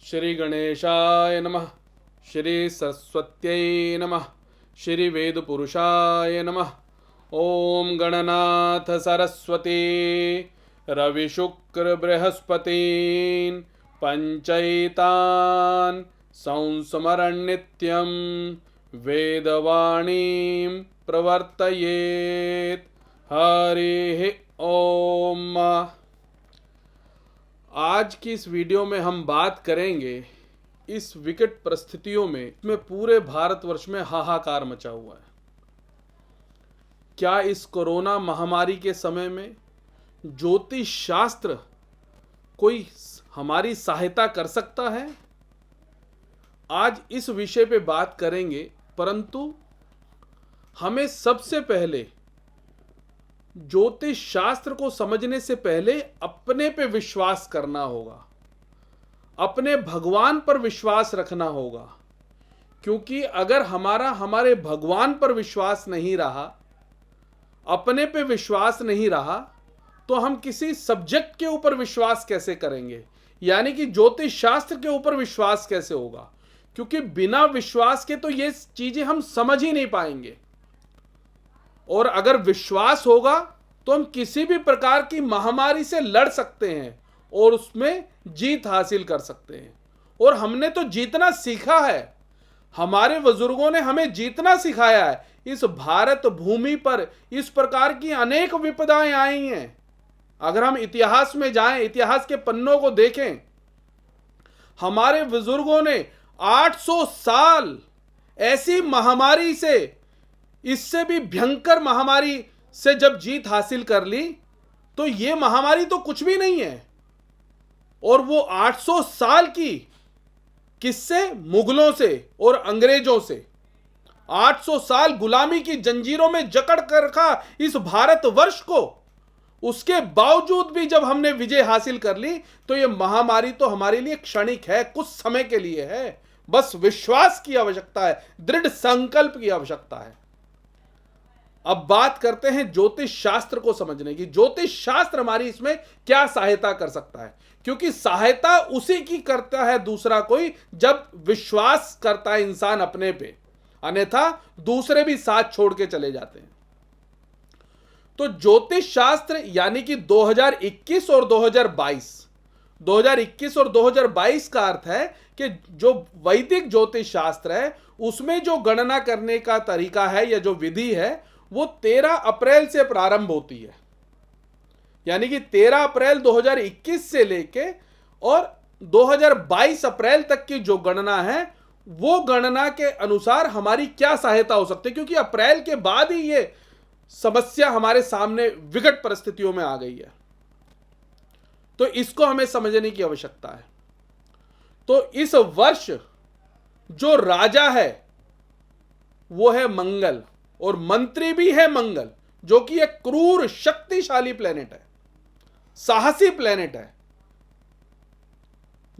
श्री गणेशाय नमः। श्री सरस्वत्यै नमः। श्री वेदपुरुषाय नमः। ओम गणनाथ सरस्वती रविशुक्र बृहस्पतीन् पंचैतान् संस्मरन् नित्यं वेदवाणीं प्रवर्तयेत्। हरिः ओम। आज की इस वीडियो में हम बात करेंगे इस विकट परिस्थितियों में पूरे भारतवर्ष में हाहाकार मचा हुआ है। क्या इस कोरोना महामारी के समय में ज्योतिष शास्त्र कोई हमारी सहायता कर सकता है? आज इस विषय पे बात करेंगे, परंतु हमें सबसे पहले ज्योतिष शास्त्र को समझने से पहले अपने पे विश्वास करना होगा, अपने भगवान पर विश्वास रखना होगा। क्योंकि अगर हमारे भगवान पर विश्वास नहीं रहा, अपने पे विश्वास नहीं रहा, तो हम किसी सब्जेक्ट के ऊपर विश्वास कैसे करेंगे? यानी कि ज्योतिष शास्त्र के ऊपर विश्वास कैसे होगा? क्योंकि बिना विश्वास के तो ये चीजें हम समझ ही नहीं पाएंगे। और अगर विश्वास होगा तो हम किसी भी प्रकार की महामारी से लड़ सकते हैं और उसमें जीत हासिल कर सकते हैं। और हमने तो जीतना सीखा है, हमारे बुजुर्गों ने हमें जीतना सिखाया है। इस भारत भूमि पर इस प्रकार की अनेक विपदाएं आई हैं। अगर हम इतिहास में जाएं, इतिहास के पन्नों को देखें, हमारे बुजुर्गों ने 800 साल ऐसी महामारी से, इससे भी भयंकर महामारी से जब जीत हासिल कर ली, तो यह महामारी तो कुछ भी नहीं है। और वो 800 साल की किससे? मुगलों से और अंग्रेजों से। 800 साल गुलामी की जंजीरों में जकड़ कर रखा इस भारतवर्ष को। उसके बावजूद भी जब हमने विजय हासिल कर ली, तो यह महामारी तो हमारे लिए क्षणिक है, कुछ समय के लिए है। बस विश्वास की आवश्यकता है, दृढ़ संकल्प की आवश्यकता है। अब बात करते हैं ज्योतिष शास्त्र को समझने की। ज्योतिष शास्त्र हमारी इसमें क्या सहायता कर सकता है? क्योंकि सहायता उसी की करता है दूसरा कोई, जब विश्वास करता है इंसान अपने पे, अन्यथा दूसरे भी साथ छोड़ के चले जाते हैं। तो ज्योतिष शास्त्र यानी कि 2021 और 2022 और 2022 का अर्थ है कि जो वैदिक ज्योतिष शास्त्र है, उसमें जो गणना करने का तरीका है या जो विधि है, वो 13 अप्रैल से प्रारंभ होती है। यानी कि 13 अप्रैल 2021 से लेके और 2022 अप्रैल तक की जो गणना है, वो गणना के अनुसार हमारी क्या सहायता हो सकती है। क्योंकि अप्रैल के बाद ही ये समस्या हमारे सामने विकट परिस्थितियों में आ गई है, तो इसको हमें समझने की आवश्यकता है। तो इस वर्ष जो राजा है वो है मंगल, और मंत्री भी है मंगल, जो कि एक क्रूर शक्तिशाली प्लेनेट है, साहसी प्लेनेट है।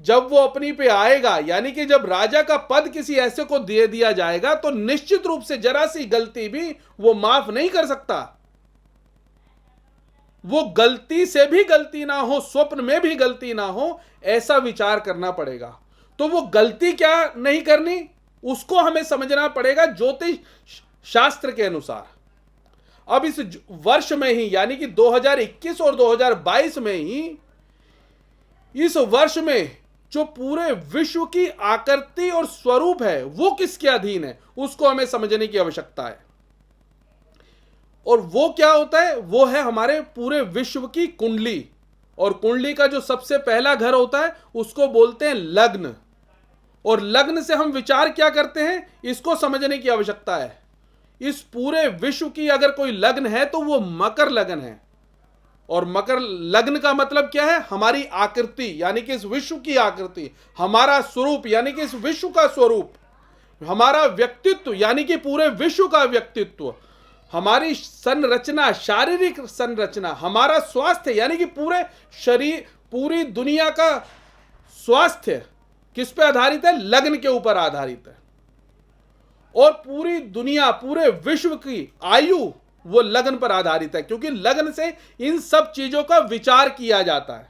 जब वो अपनी पे आएगा, यानी कि जब राजा का पद किसी ऐसे को दे दिया जाएगा, तो निश्चित रूप से जरा सी गलती भी वो माफ नहीं कर सकता। वो गलती से भी गलती ना हो, स्वप्न में भी गलती ना हो, ऐसा विचार करना पड़ेगा। तो वो गलती क्या नहीं करनी, उसको हमें समझना पड़ेगा ज्योतिष शास्त्र के अनुसार। अब इस वर्ष में ही, यानी कि 2021 और 2022 में ही, इस वर्ष में जो पूरे विश्व की आकृति और स्वरूप है, वो किसके अधीन है, उसको हमें समझने की आवश्यकता है। और वो क्या होता है? वो है हमारे पूरे विश्व की कुंडली। और कुंडली का जो सबसे पहला घर होता है, उसको बोलते हैं लग्न। और लग्न से हम विचार क्या करते हैं, इसको समझने की आवश्यकता है। इस पूरे विश्व की अगर कोई लग्न है, तो वो मकर लग्न है। और मकर लग्न का मतलब क्या है? हमारी आकृति, यानी कि इस विश्व की आकृति, हमारा स्वरूप, यानी कि इस विश्व का स्वरूप, हमारा व्यक्तित्व, यानी कि पूरे विश्व का व्यक्तित्व, हमारी संरचना, शारीरिक संरचना, हमारा स्वास्थ्य, यानी कि पूरे शरीर, पूरी दुनिया का स्वास्थ्य किस पे आधारित है? लग्न के ऊपर आधारित है। और पूरी दुनिया, पूरे विश्व की आयु वो लग्न पर आधारित है, क्योंकि लग्न से इन सब चीजों का विचार किया जाता है।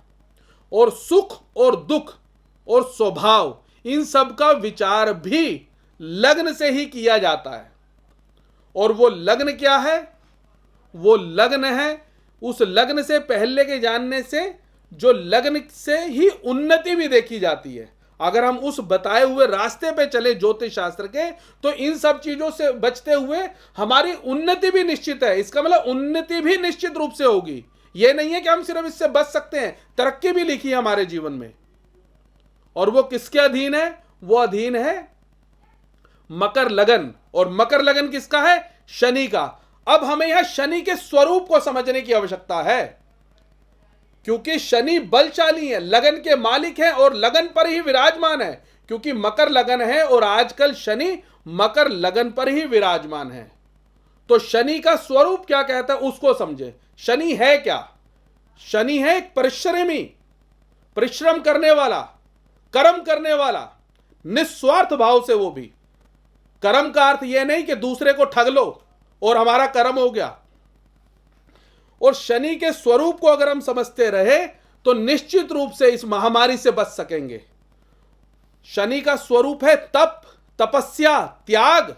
और सुख और दुख और स्वभाव, इन सब का विचार भी लग्न से ही किया जाता है। और वो लग्न क्या है? वो लग्न है उस लग्न से पहले के जानने से जो लग्न से ही उन्नति भी देखी जाती है। अगर हम उस बताए हुए रास्ते पे चले ज्योतिष शास्त्र के, तो इन सब चीजों से बचते हुए हमारी उन्नति भी निश्चित है। इसका मतलब उन्नति भी निश्चित रूप से होगी। यह नहीं है कि हम सिर्फ इससे बच सकते हैं, तरक्की भी लिखी है हमारे जीवन में। और वो किसके अधीन है? वो अधीन है मकर लगन। और मकर लगन किसका है? शनि का। अब हमें यहां शनि के स्वरूप को समझने की आवश्यकता है, क्योंकि शनि बलशाली है, लगन के मालिक है और लगन पर ही विराजमान है। क्योंकि मकर लगन है और आजकल शनि मकर लगन पर ही विराजमान है। तो शनि का स्वरूप क्या कहता है उसको समझे। शनि है क्या? शनि है एक परिश्रमी, परिश्रम करने वाला, कर्म करने वाला, निस्वार्थ भाव से। वो भी कर्म का अर्थ यह नहीं कि दूसरे को ठग लो और हमारा कर्म हो गया। और शनि के स्वरूप को अगर हम समझते रहे तो निश्चित रूप से इस महामारी से बच सकेंगे। शनि का स्वरूप है तप, तपस्या, त्याग,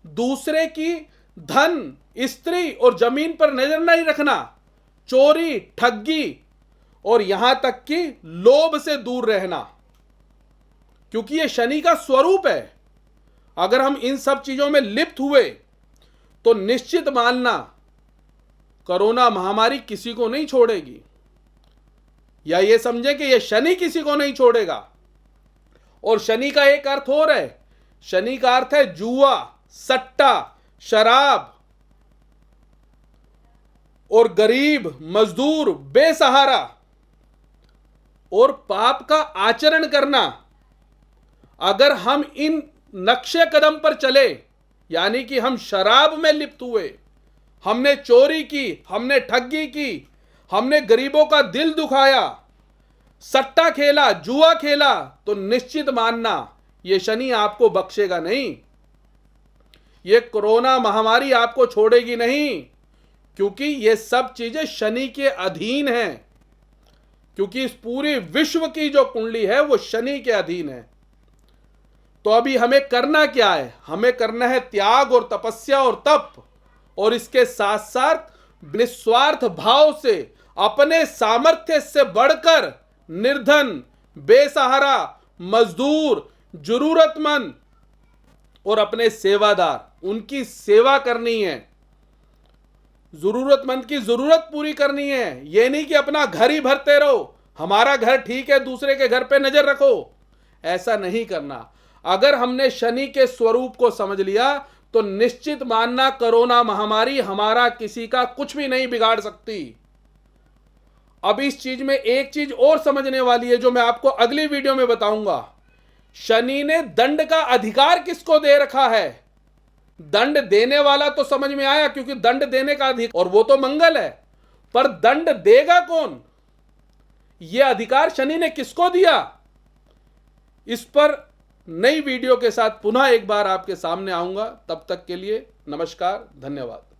दूसरे की धन, स्त्री और जमीन पर नजर नहीं रखना, चोरी, ठगी और यहां तक कि लोभ से दूर रहना, क्योंकि यह शनि का स्वरूप है। अगर हम इन सब चीजों में लिप्त हुए तो निश्चित मानना कोरोना महामारी किसी को नहीं छोड़ेगी, या ये समझे कि यह शनि किसी को नहीं छोड़ेगा। और शनि का एक अर्थ और है, शनि का अर्थ है जुआ, सट्टा, शराब और गरीब, मजदूर, बेसहारा और पाप का आचरण करना। अगर हम इन नक्शे कदम पर चले, यानी कि हम शराब में लिप्त हुए, हमने चोरी की, हमने ठगी की, हमने गरीबों का दिल दुखाया, सट्टा खेला, जुआ खेला, तो निश्चित मानना यह शनि आपको बख्शेगा नहीं। यह कोरोना महामारी आपको छोड़ेगी नहीं, क्योंकि यह सब चीजें शनि के अधीन हैं। क्योंकि इस पूरे विश्व की जो कुंडली है वो शनि के अधीन है। तो अभी हमें करना क्या है? हमें करना है त्याग और तपस्या और तप, और इसके साथ साथ निस्वार्थ भाव से अपने सामर्थ्य से बढ़कर निर्धन, बेसहारा, मजदूर, जरूरतमंद और अपने सेवादार, उनकी सेवा करनी है। जरूरतमंद की जरूरत पूरी करनी है। यह नहीं कि अपना घर ही भरते रहो, हमारा घर ठीक है, दूसरे के घर पे नजर रखो, ऐसा नहीं करना। अगर हमने शनि के स्वरूप को समझ लिया तो निश्चित मानना कोरोना महामारी हमारा किसी का कुछ भी नहीं बिगाड़ सकती। अब इस चीज में एक चीज और समझने वाली है जो मैं आपको अगली वीडियो में बताऊंगा। शनि ने दंड का अधिकार किसको दे रखा है? दंड देने वाला तो समझ में आया, क्योंकि दंड देने का अधिकार, और वो तो मंगल है, पर दंड देगा कौन? यह अधिकार शनि ने किसको दिया? इस पर नई वीडियो के साथ पुनः एक बार आपके सामने आऊंगा। तब तक के लिए नमस्कार, धन्यवाद।